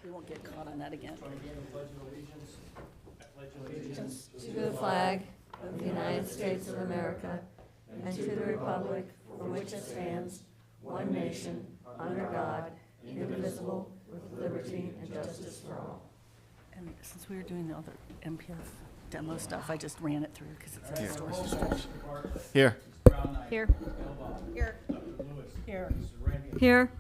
We won't get caught on that again. Join me in the Pledge of Allegiance. I pledge allegiance To the flag of the United States of America and to the republic for which it stands, one nation, under God, indivisible, with liberty and justice for all. And since we were doing the other MPF demo stuff, I just ran it through because it's Here. a source restriction. Here. Here. Here. Here. Here.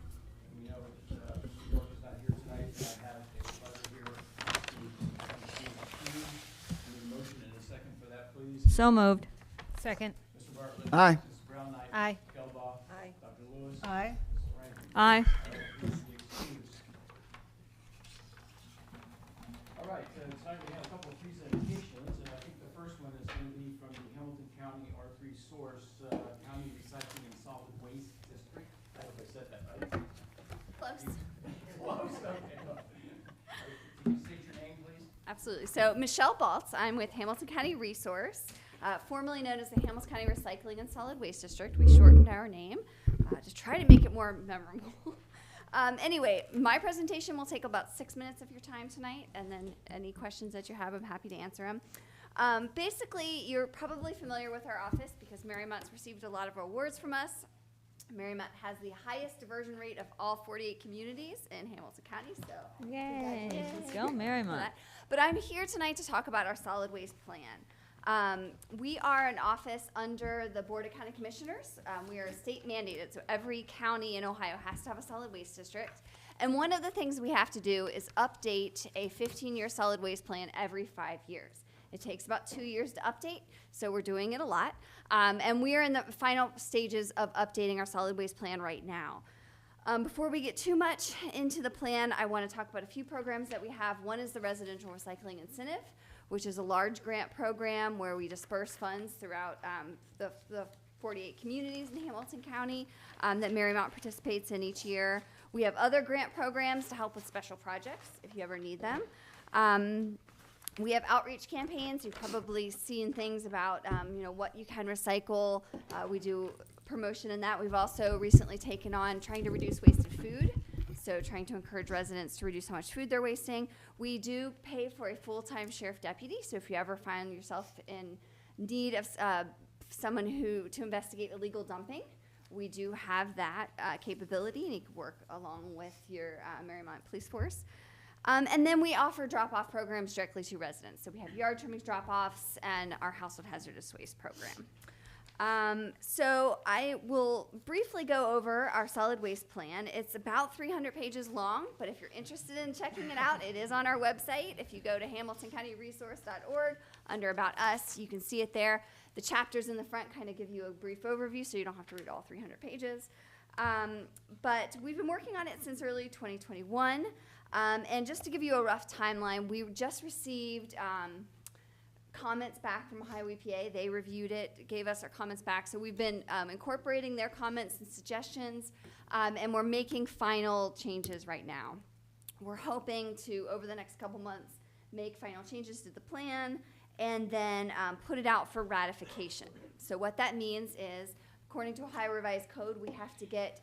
We know that Mr. York is not here tonight, but I have a letter here to need a motion and a second for that, please. So moved. Second. Mr. Bartlett. Aye. Mrs. Brown Knight. Aye. Gelbaugh. Aye. Dr. Lewis. Aye. Mrs. Rankin. Aye. Please be excused. All right, tonight we have a couple of presentations, and I think the first one is going to be from the Hamilton County R3 Source County Recycling and Solid Waste District. I hope I said that right. Close. Close, okay. Can you state your name, please? Absolutely. So Michelle Baltz, I'm with Hamilton County Resource, formerly known as the Hamilton County Recycling and Solid Waste District. We shortened our name to try to make it more memorable. Anyway, my presentation will take about 6 minutes of your time tonight, and then any questions that you have, I'm happy to answer them. Basically, you're probably familiar with our office because Mariemont's received a lot of awards from us. Mariemont has the highest diversion rate of all 48 communities in Hamilton County, so Yay. congratulations Let's go, for Mariemont. that. But I'm here tonight to talk about our solid waste plan. We are an office under the Board of County Commissioners. We are state mandated, so every county in Ohio has to have a solid waste district. And one of the things we have to do is update a 15-year solid waste plan every 5 years. It takes about 2 years to update, so we're doing it a lot. And we are in the final stages of updating our solid waste plan right now. Before we get too much into the plan, I want to talk about a few programs that we have. One is the Residential Recycling Incentive, which is a large grant program where we disperse funds throughout the 48 communities in Hamilton County that Mariemont participates in each year. We have other grant programs to help with special projects if you ever need them. We have outreach campaigns. You've probably seen things about what you can recycle. We do promotion in that. We've also recently taken on trying to reduce wasted food. So trying to encourage residents to reduce how much food they're wasting. We do pay for a full-time sheriff deputy. So if you ever find yourself in need of someone to investigate illegal dumping, we do have that capability, and you can work along with your Mariemont Police Force. And then we offer drop-off programs directly to residents. So we have yard trimmings drop-offs and our household hazardous waste program. So I will briefly go over our solid waste plan. It's about 300 pages long, but if you're interested in checking it out, it is on our website. If you go to hamiltoncountyresource.org, under About Us, you can see it there. The chapters in the front kind of give you a brief overview, so you don't have to read all 300 pages. But we've been working on it since early 2021. And just to give you a rough timeline, we just received comments back from Ohio EPA. They reviewed it, gave us our comments back. So we've been incorporating their comments and suggestions, and we're making final changes right now. We're hoping to, over the next couple months, make final changes to the plan and then put it out for ratification. So what that means is, according to Ohio Revised Code, we have to get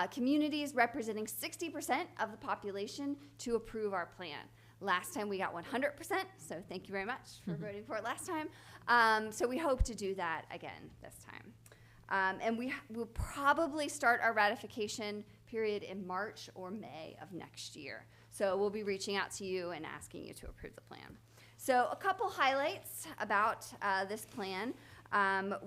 communities representing 60% of the population to approve our plan. Last time we got 100%, so thank you very much for voting for it last time. So we hope to do that again this time. And we will probably start our ratification period in March or May of next year. So we'll be reaching out to you and asking you to approve the plan. So a couple highlights about this plan.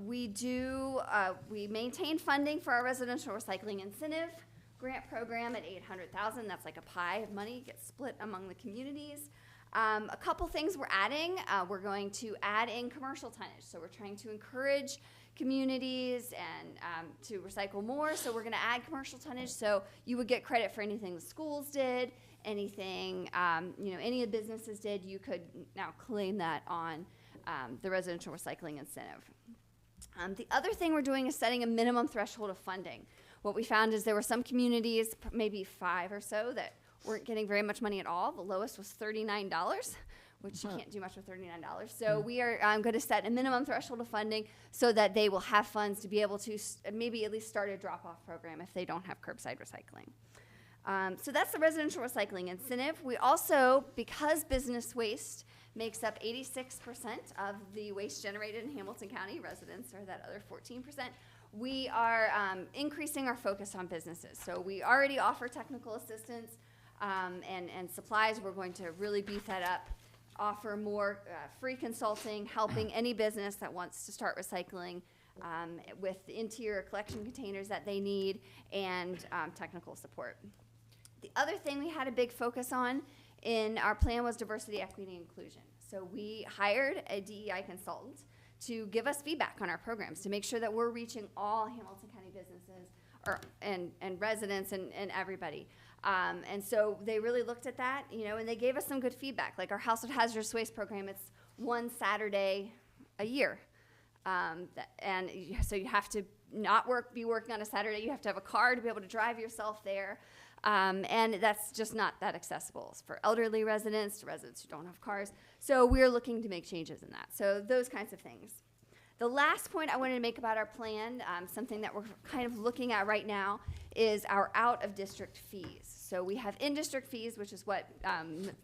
We maintain funding for our residential recycling incentive grant program at $800,000. That's like a pie of money gets split among the communities. A couple things we're adding. We're going to add in commercial tonnage. So we're trying to encourage communities and to recycle more. So we're going to add commercial tonnage. So you would get credit for anything the schools did, anything any of the businesses did. You could now claim that on the residential recycling incentive. The other thing we're doing is setting a minimum threshold of funding. What we found is there were some communities, maybe 5 or so, that weren't getting very much money at all. The lowest was $39, which you can't do much with $39. So we are going to set a minimum threshold of funding so that they will have funds to be able to maybe at least start a drop-off program if they don't have curbside recycling. So that's the residential recycling incentive. We also, because business waste makes up 86% of the waste generated in Hamilton County, residents are that other 14%, we are increasing our focus on businesses. So we already offer technical assistance and supplies. We're going to really beef that up, offer more free consulting, helping any business that wants to start recycling with the interior collection containers that they need and technical support. The other thing we had a big focus on in our plan was diversity, equity, and inclusion. So we hired a DEI consultant to give us feedback on our programs to make sure that we're reaching all Hamilton County businesses and residents and everybody. And so they really looked at that, and they gave us some good feedback. Like our household hazardous waste program, it's one Saturday a year. So you have to be working on a Saturday. You have to have a car to be able to drive yourself there. And that's just not that accessible. It's for elderly residents, to residents who don't have cars. So we're looking to make changes in that. So those kinds of things. The last point I wanted to make about our plan, something that we're kind of looking at right now, is our out-of-district fees. So we have in-district fees, which is what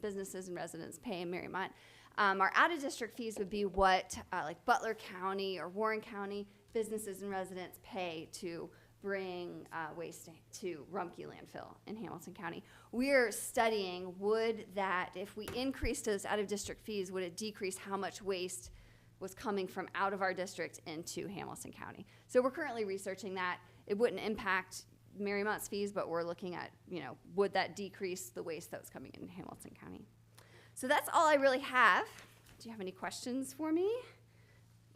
businesses and residents pay in Mariemont. Our out-of-district fees would be what like Butler County or Warren County businesses and residents pay to bring waste to Rumpke landfill in Hamilton County. We're studying, would that, if we increased those out-of-district fees, would it decrease how much waste was coming from out of our district into Hamilton County? So we're currently researching that. It wouldn't impact Mariemont's fees, but we're looking at, would that decrease the waste that was coming in Hamilton County? So that's all I really have. Do you have any questions for me?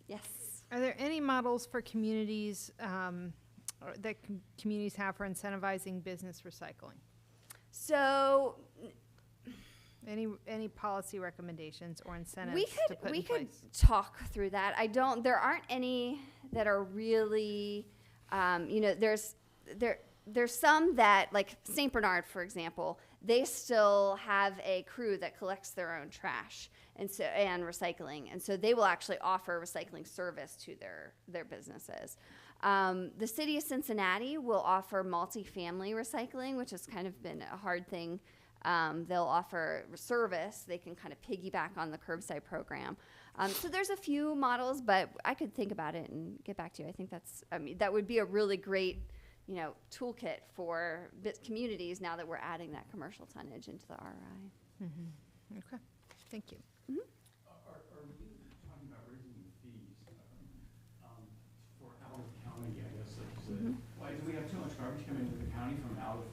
Yes. Are there any models for communities that communities have for incentivizing business recycling? So any policy recommendations or incentives to put we in could place? talk through that. There aren't any that are really, there's some that, like St. Bernard, for example, they still have a crew that collects their own trash and recycling, and so they will actually offer recycling service to their businesses. The city of Cincinnati will offer multifamily recycling, which has kind of been a hard thing. They'll offer service. They can kind of piggyback on the curbside program. So there's a few models, but I could think about it and get back to you. I think that would be a really great, toolkit for communities now that we're adding that commercial tonnage into the RI. Mm-hmm. Okay, thank you. Mm-hmm. Are we talking about raising the fees for out of county, I guess? Why do we have too much garbage coming into the county from out of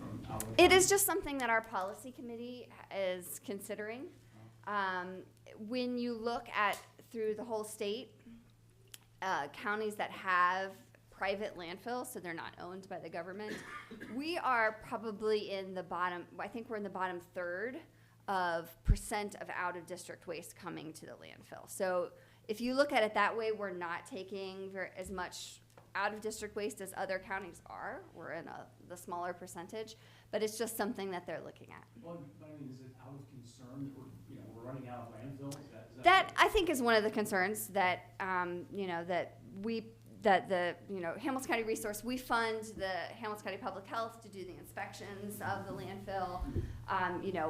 It county? is just something that our policy committee is considering. When you look at through the whole state, counties that have private landfills, so they're not owned by the government, we are probably in the bottom, I think we're in the bottom third of % of out-of-district waste coming to the landfill. So if you look at it that way, we're not taking as much out-of-district waste as other counties are. We're in the smaller percentage, but it's just something that they're looking at. Well, but I mean, is it out of concern that we're running out of landfills? That I think is one of the concerns that Hamilton County Resource, we fund the Hamilton County Public Health to do the inspections of the landfill.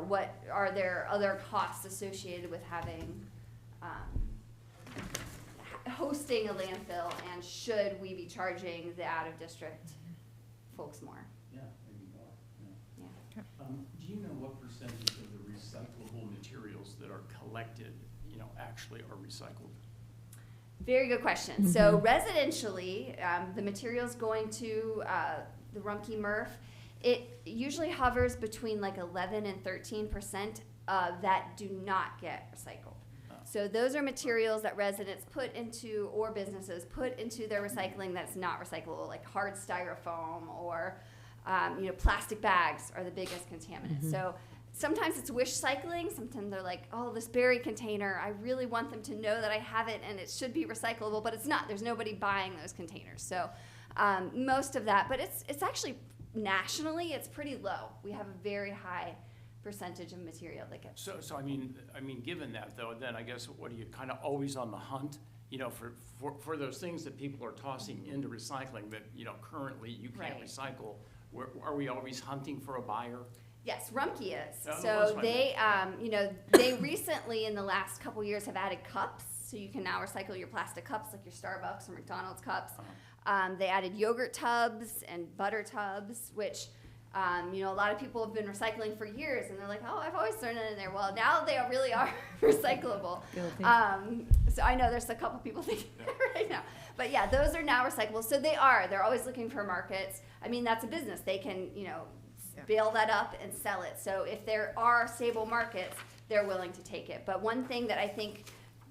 What are there other costs associated with having hosting a landfill, and should we be charging the out-of-district folks more? Yeah, maybe more. Yeah. Do you know what percentage of the recyclable materials that are collected, actually are recycled? Very good question. Mm-hmm. So residentially, the materials going to the Rumpke MRF, it usually hovers between like 11 and 13% that do not get recycled. So those are materials that residents put into, or businesses put into their recycling that's not recyclable, like hard styrofoam or plastic bags are the biggest contaminants. Mm-hmm. So sometimes it's wish cycling. Sometimes they're like, oh, this berry container, I really want them to know that I have it and it should be recyclable, but it's not. There's nobody buying those containers. So most of that, but it's actually nationally, it's pretty low. We have a very high percentage of material that gets. So I mean, given that though, then I guess what are you kind of always on the hunt, for those things that people are tossing into recycling that currently you can't recycle? Are we always hunting for a buyer? Yes, Rumpke is. Oh, that's So fine. they, they recently in the last couple years have added cups, so you can now recycle your plastic cups like your Starbucks or McDonald's cups. They added yogurt tubs and butter tubs, which, a lot of people have been recycling for years, and they're like, oh, I've always thrown it in there. Well, now they really are recyclable. Guilty. So I know there's a couple people thinking that right now. But yeah, those are now recyclable. So they're always looking for markets. I mean, that's a business. They can, bail that up and sell it. So if there are stable markets, they're willing to take it. But one thing that I think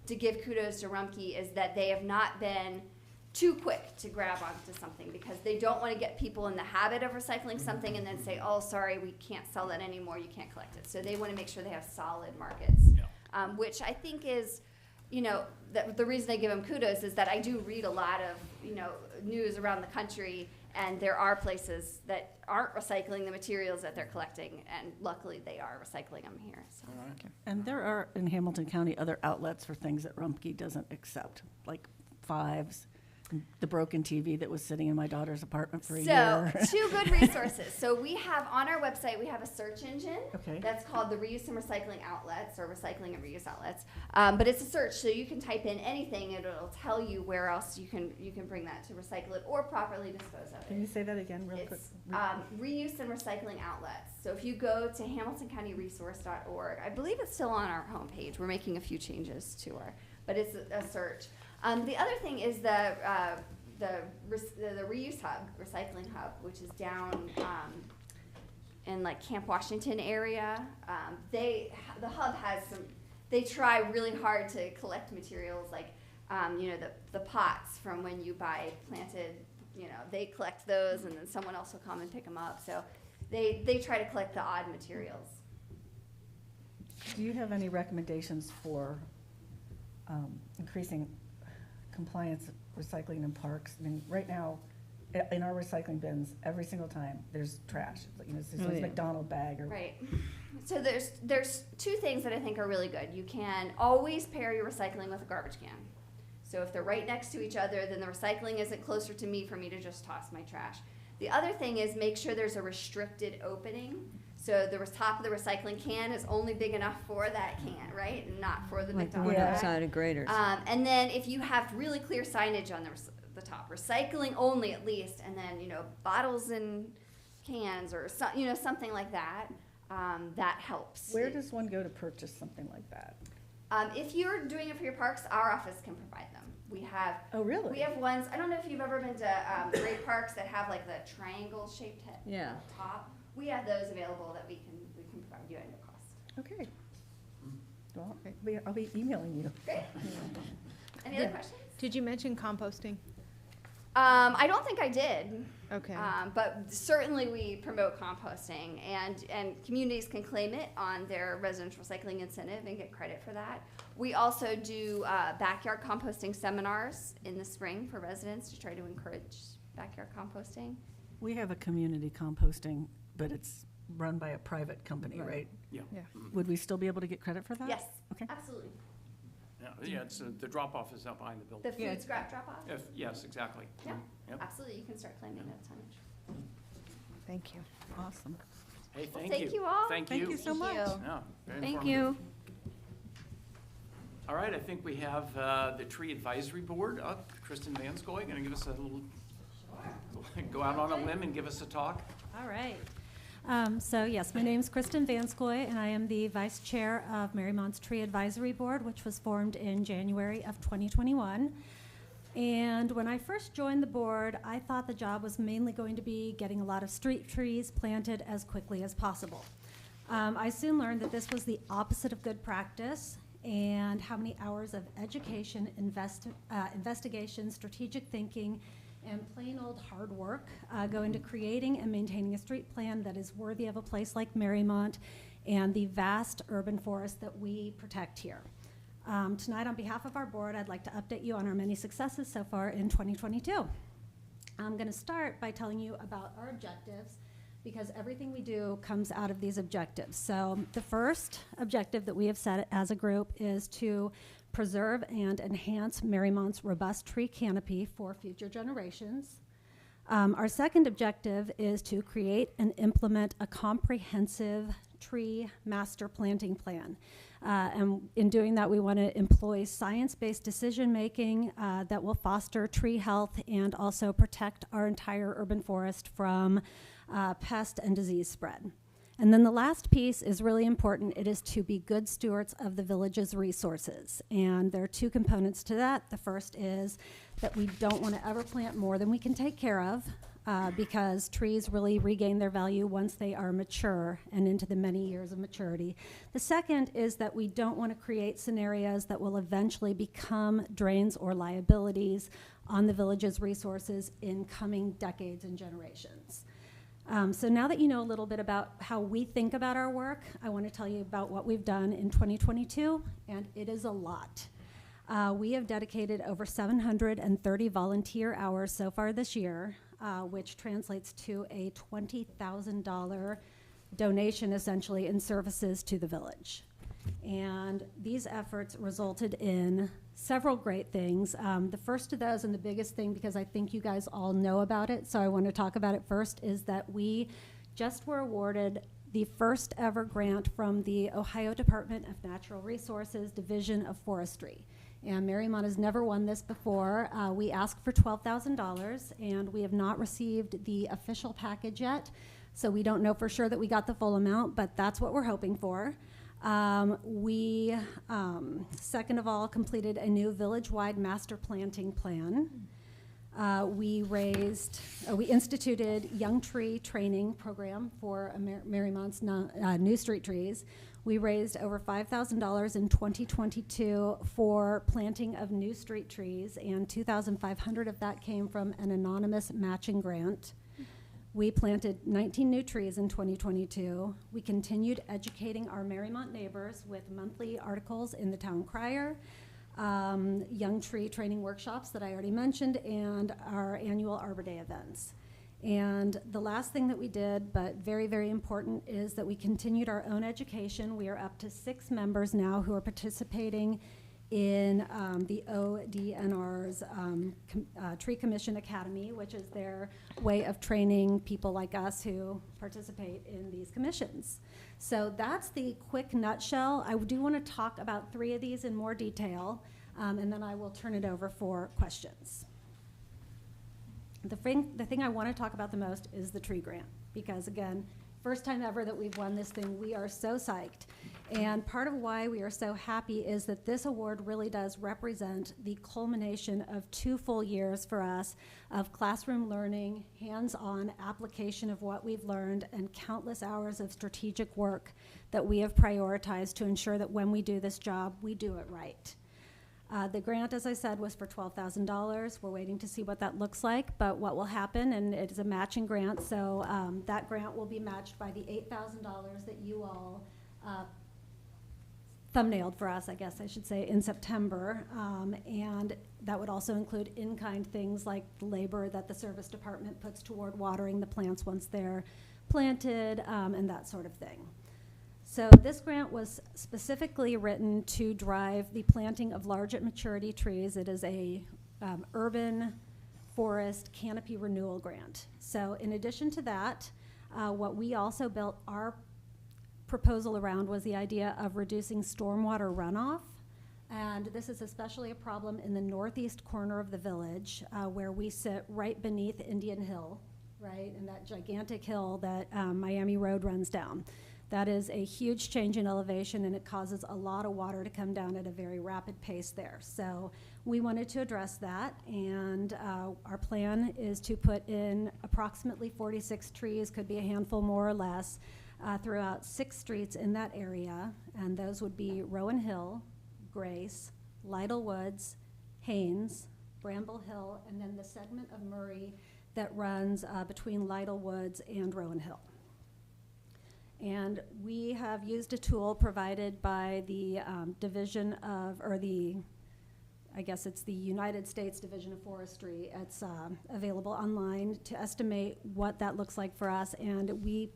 to give kudos to Rumpke is that they have not been too quick to grab onto something, because they don't want to get people in the habit of recycling something and then say, oh, sorry, we can't sell that anymore, you can't collect it. So they want to make sure they have solid markets, which I think is, the reason I give them kudos is that I do read a lot of, news around the country, and there are places that aren't recycling the materials that they're collecting, and luckily they are recycling them here. So. All right. And there are in Hamilton County other outlets for things that Rumpke doesn't accept, like Fives, the broken TV that was sitting in my daughter's apartment for a year. So, two good resources. So we have on our website, we have a search engine Okay. that's called the Reuse and Recycling Outlets, or Recycling and Reuse Outlets. But it's a search, so you can type in anything, and it'll tell you where else you can bring that to recycle it or properly dispose of it. Can you say that again real quick? It's Reuse and Recycling Outlets. So if you go to hamiltoncountyresource.org, I believe it's still on our homepage. We're making a few changes to but it's a search. The other thing is the Reuse Hub, Recycling Hub, which is down in like Camp Washington area. The hub has they try really hard to collect materials like, the pots from when you buy planted, they collect those, and then someone else will come and pick them up. So they try to collect the odd materials. Do you have any recommendations for increasing compliance recycling in parks? I mean, right now, in our recycling bins, every single time, there's trash. It's this McDonald bag or. Right. So there's two things that I think are really good. You can always pair your recycling with a garbage can. So if they're right next to each other, then the recycling isn't closer to me for me to just toss my trash. The other thing is make sure there's a restricted opening. So the top of the recycling can is only big enough for that can, right? And not for the Like the McDonald's one bag. outside of Graders. And then if you have really clear signage on the top, recycling only at least, and then, bottles and cans or something like that, that helps. Where does one go to purchase something like that? If you're doing it for your parks, our office can provide them. We have. Oh, really? We have ones. I don't know if you've ever been to great parks that have like the triangle-shaped Yeah. top. We have those available that we can provide you at no cost. Okay. Well, I'll be emailing you. Great. Any other questions? Did you mention composting? I don't think I did. Okay. But certainly we promote composting, and communities can claim it on their residential recycling incentive and get credit for that. We also do backyard composting seminars in the spring for residents to try to encourage backyard composting. We have a community composting, but it's run by a private company, right? Yeah. Yeah. Would we still be able to get credit for that? Yes, Okay. absolutely. Yeah, it's, the drop-off is out behind the The building. food scrap drop-off? Yes, exactly. Yeah, Yep. absolutely. You can start claiming that tonnage. Thank you. Awesome. Hey, Well, thank you. thank you all. Thank Thank you. you so much. Yeah, very Thank informative. you. All right, I think we have the Tree Advisory Board up. Kristen Vanskoy, going to give us a little, go out on a limb and give us a talk. All right. So yes, my name is Kristen Vanskoy, and I am the Vice Chair of Mariemont's Tree Advisory Board, which was formed in January of 2021. And when I first joined the board, I thought the job was mainly going to be getting a lot of street trees planted as quickly as possible. I soon learned that this was the opposite of good practice, and how many hours of education, investigation, strategic thinking, and plain old hard work go into creating and maintaining a street plan that is worthy of a place like Mariemont and the vast urban forest that we protect here. Tonight, on behalf of our board, I'd like to update you on our many successes so far in 2022. I'm going to start by telling you about our objectives, because everything we do comes out of these objectives. So the first objective that we have set as a group is to preserve and enhance Mariemont's robust tree canopy for future generations. Our second objective is to create and implement a comprehensive tree master planting plan. And in doing that, we want to employ science-based decision-making that will foster tree health and also protect our entire urban forest from pest and disease spread. And then the last piece is really important. It is to be good stewards of the village's resources. And there are two components to that. The first is that we don't want to ever plant more than we can take care of, because trees really regain their value once they are mature and into the many years of maturity. The second is that we don't want to create scenarios that will eventually become drains or liabilities on the village's resources in coming decades and generations. So now that you know a little bit about how we think about our work, I want to tell you about what we've done in 2022, and it is a lot. We have dedicated over 730 volunteer hours so far this year, which translates to a $20,000 donation, essentially, in services to the village. And these efforts resulted in several great things. The first of those, and the biggest thing, because I think you guys all know about it, so I want to talk about it first, is that we just were awarded the first ever grant from the Ohio Department of Natural Resources Division of Forestry. And Mariemont has never won this before. We asked for $12,000, and we have not received the official package yet, so we don't know for sure that we got the full amount, but that's what we're hoping for. We, second of all, completed a new village-wide master planting plan. We instituted young tree training program for Mariemont's new street trees. We raised over $5,000 in 2022 for planting of new street trees, and $2,500 of that came from an anonymous matching grant. We planted 19 new trees in 2022. We continued educating our Mariemont neighbors with monthly articles in the Town Crier, young tree training workshops that I already mentioned, and our annual Arbor Day events. And the last thing that we did, but very, very important, is that we continued our own education. We are up to 6 members now who are participating in the ODNR's Tree Commission Academy, which is their way of training people like us who participate in these commissions. So that's the quick nutshell. I do want to talk about 3 of these in more detail, and then I will turn it over for questions. The thing I want to talk about the most is the tree grant, because again, first time ever that we've won this thing. We are so psyched. And part of why we are so happy is that this award really does represent the culmination of 2 full years for us of classroom learning, hands-on application of what we've learned, and countless hours of strategic work that we have prioritized to ensure that when we do this job, we do it right. The grant, as I said, was for $12,000. We're waiting to see what that looks like, but what will happen, and it is a matching grant, so that grant will be matched by the $8,000 that you all thumbnailed for us, I guess I should say, in September. And that would also include in-kind things like the labor that the service department puts toward watering the plants once they're planted, and that sort of thing. So this grant was specifically written to drive the planting of large at maturity trees. It is a urban forest canopy renewal grant. So in addition to that, what we also built our proposal around was the idea of reducing stormwater runoff. And this is especially a problem in the northeast corner of the village, where we sit right beneath Indian Hill, right? And that gigantic hill that Miami Road runs down. That is a huge change in elevation, and it causes a lot of water to come down at a very rapid pace there. So we wanted to address that, and our plan is to put in approximately 46 trees, could be a handful more or less, throughout 6 streets in that area, and those would be Rowan Hill, Grace, Lytle Woods, Haynes, Bramble Hill, and then the segment of Murray that runs between Lytle Woods and Rowan Hill. And we have used a tool provided by the Division of, or the, I guess it's the United States Division of Forestry. It's available online to estimate what that looks like for us. And we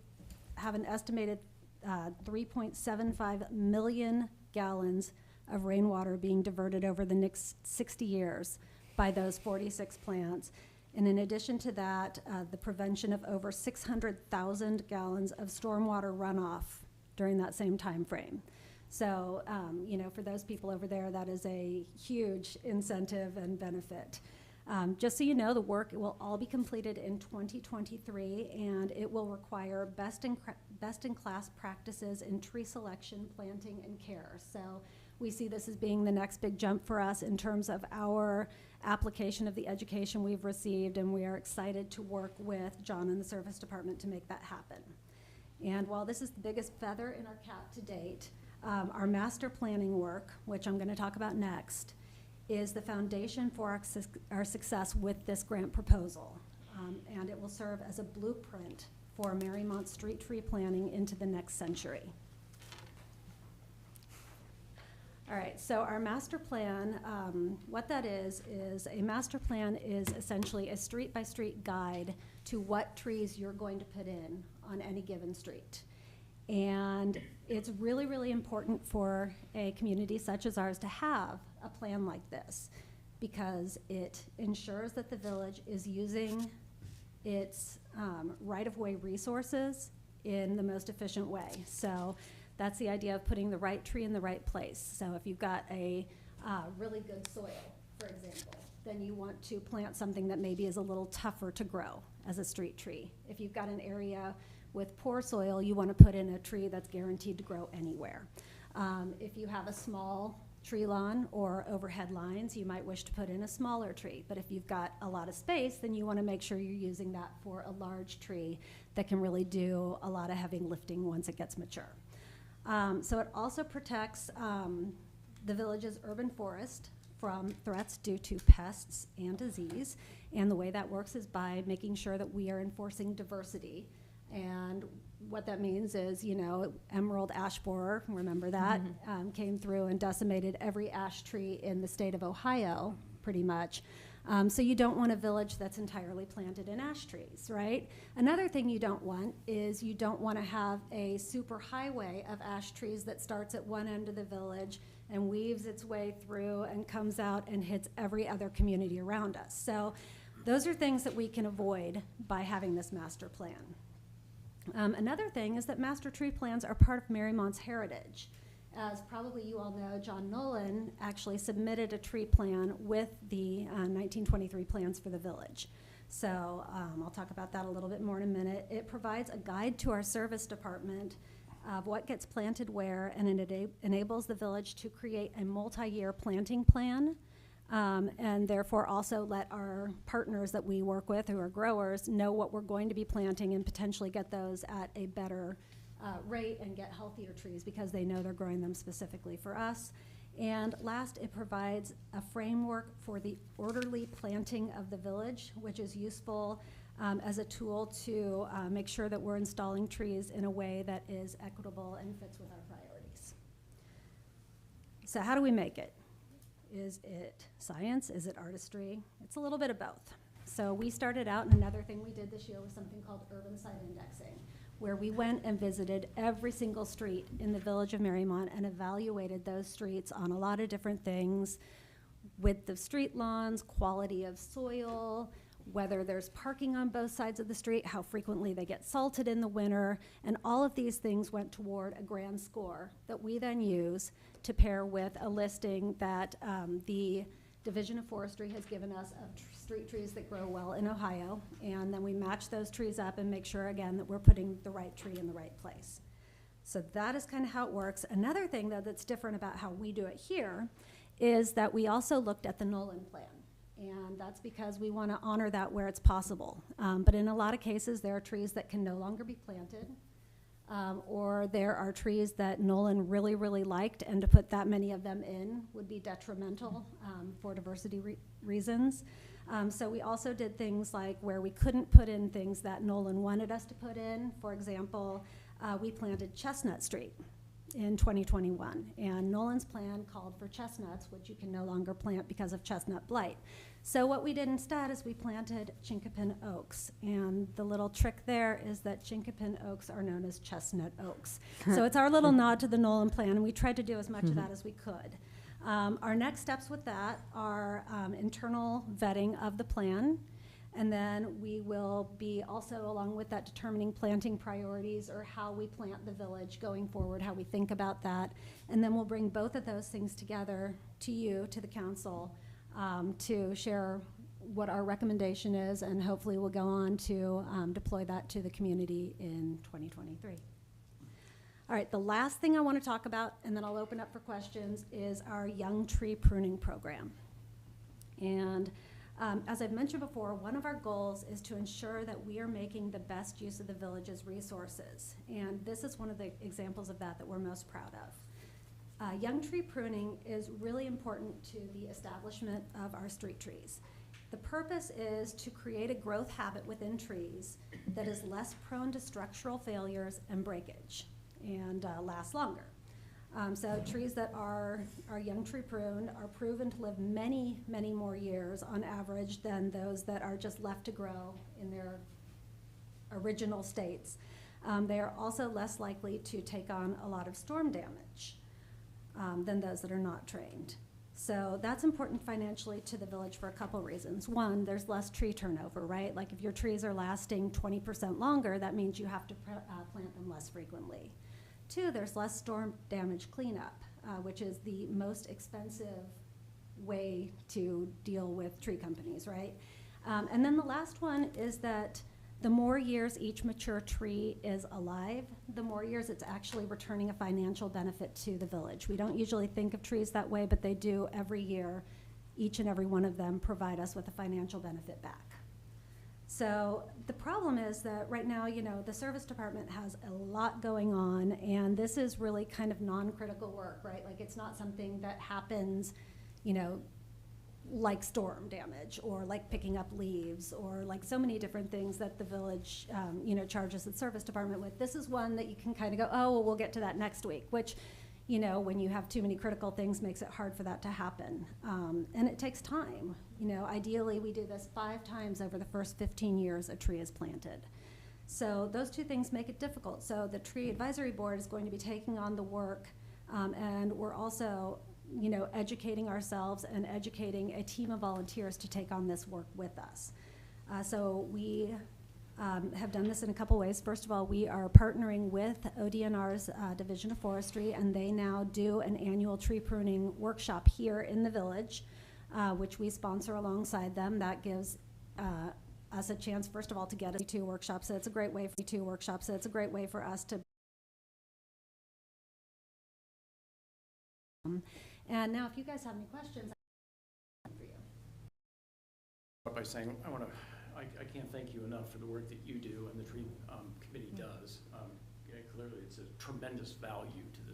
have an estimated 3.75 million gallons of rainwater being diverted over the next 60 years by those 46 plants. And in addition to that, the prevention of over 600,000 gallons of stormwater runoff during that same time frame. So, for those people over there, that is a huge incentive and benefit. Just so you know, the work will all be completed in 2023, and it will require best-in-class practices in tree selection, planting, and care. So we see this as being the next big jump for us in terms of our application of the education we've received, and we are excited to work with John and the Service Department to make that happen. And while this is the biggest feather in our cap to date, our master planning work, which I'm going to talk about next, is the foundation for our success with this grant proposal. And it will serve as a blueprint for Mariemont street tree planning into the next century. All right, so our master plan, what that is a master plan is essentially a street-by-street guide to what trees you're going to put in on any given street. And it's really, really important for a community such as ours to have a plan like this, because it ensures that the village is using its right-of-way resources in the most efficient way. So that's the idea of putting the right tree in the right place. So if you've got a really good soil, for example, then you want to plant something that maybe is a little tougher to grow as a street tree. If you've got an area with poor soil, you want to put in a tree that's guaranteed to grow anywhere. If you have a small tree lawn or overhead lines, you might wish to put in a smaller tree. But if you've got a lot of space, then you want to make sure you're using that for a large tree that can really do a lot of heavy lifting once it gets mature. So it also protects the village's urban forest from threats due to pests and disease. And the way that works is by making sure that we are enforcing diversity. And what that means is, emerald ash borer, remember that, came through and decimated every ash tree in the state of Ohio, pretty much. So you don't want a village that's entirely planted in ash trees, right? Another thing you don't want is you don't want to have a super highway of ash trees that starts at one end of the village and weaves its way through and comes out and hits every other community around us. So those are things that we can avoid by having this master plan. Another thing is that master tree plans are part of Mariemont's heritage. As probably you all know, John Nolan actually submitted a tree plan with the 1923 plans for the village. So I'll talk about that a little bit more in a minute. It provides a guide to our service department of what gets planted where, and it enables the village to create a multi-year planting plan, and therefore also let our partners that we work with, who are growers, know what we're going to be planting and potentially get those at a better rate and get healthier trees because they know they're growing them specifically for us. And last, it provides a framework for the orderly planting of the village, which is useful as a tool to make sure that we're installing trees in a way that is equitable and fits with our priorities. So how do we make it? Is it science? Is it artistry? It's a little bit of both. So we started out, and another thing we did this year was something called urban site indexing, where we went and visited every single street in the village of Mariemont and evaluated those streets on a lot of different things: width of street lawns, quality of soil, whether there's parking on both sides of the street, how frequently they get salted in the winter, and all of these things went toward a grand score that we then use to pair with a listing that the Division of Forestry has given us of street trees that grow well in Ohio, and then we match those trees up and make sure, again, that we're putting the right tree in the right place. So that is kind of how it works. Another thing, though, that's different about how we do it here is that we also looked at the Nolan plan, and that's because we want to honor that where it's possible. But in a lot of cases, there are trees that can no longer be planted, or there are trees that Nolan really, really liked, and to put that many of them in would be detrimental for diversity reasons. So we also did things like where we couldn't put in things that Nolan wanted us to put in. For example, we planted Chestnut Street in 2021, and Nolan's plan called for chestnuts, which you can no longer plant because of chestnut blight. So what we did instead is we planted chinkapin oaks, and the little trick there is that chinkapin oaks are known as chestnut oaks. So it's our little nod to the Nolan plan, and we tried to do as much of that as we could. Our next steps with that are internal vetting of the plan, And then we will be also, along with that, determining planting priorities or how we plant the village going forward, how we think about that. And then we'll bring both of those things together to you, to the council, to share what our recommendation is, and hopefully we'll go on to deploy that to the community in 2023. All right, the last thing I want to talk about, and then I'll open up for questions, is our young tree pruning program. And as I've mentioned before, one of our goals is to ensure that we are making the best use of the village's resources. And this is one of the examples of that we're most proud of. Young tree pruning is really important to the establishment of our street trees. The purpose is to create a growth habit within trees that is less prone to structural failures and breakage and last longer. So trees that are young tree pruned are proven to live many, many more years on average than those that are just left to grow in their original states. They are also less likely to take on a lot of storm damage than those that are not trained. So that's important financially to the village for a couple reasons. One, there's less tree turnover, right? Like if your trees are lasting 20% longer, that means you have to plant them less frequently. Two, there's less storm damage cleanup, which is the most expensive way to deal with tree companies, right? And then the last one is that the more years each mature tree is alive, the more years it's actually returning a financial benefit to the village. We don't usually think of trees that way, but they do every year. Each and every one of them provide us with a financial benefit back. So the problem is that right now, you know, the service department has a lot going on, and this is really kind of non-critical work, right? Like it's not something that happens, you know, like storm damage or like picking up leaves or like so many different things that the village, you know, charges the service department with. This is one that you can kind of go, oh, well, we'll get to that next week, which, you know, when you have too many critical things makes it hard for that to happen. And it takes time. You know, ideally we do this 5 times over the first 15 years a tree is planted. So those two things make it difficult. So the tree advisory board is going to be taking on the work, and we're also, you know, educating ourselves and educating a team of volunteers to take on this work with us. So we have done this in a couple ways. First of all, we are partnering with ODNR's Division of Forestry, and they now do an annual tree pruning workshop here in the village, which we sponsor alongside them. That gives us a chance, first of all, to get 2 workshops. So it's a great way for 2 workshops. So it's a great way for us to. And now, if you guys have any questions, for you. By saying, I can't thank you enough for the work that you do and the tree committee does. Clearly, it's a tremendous value to the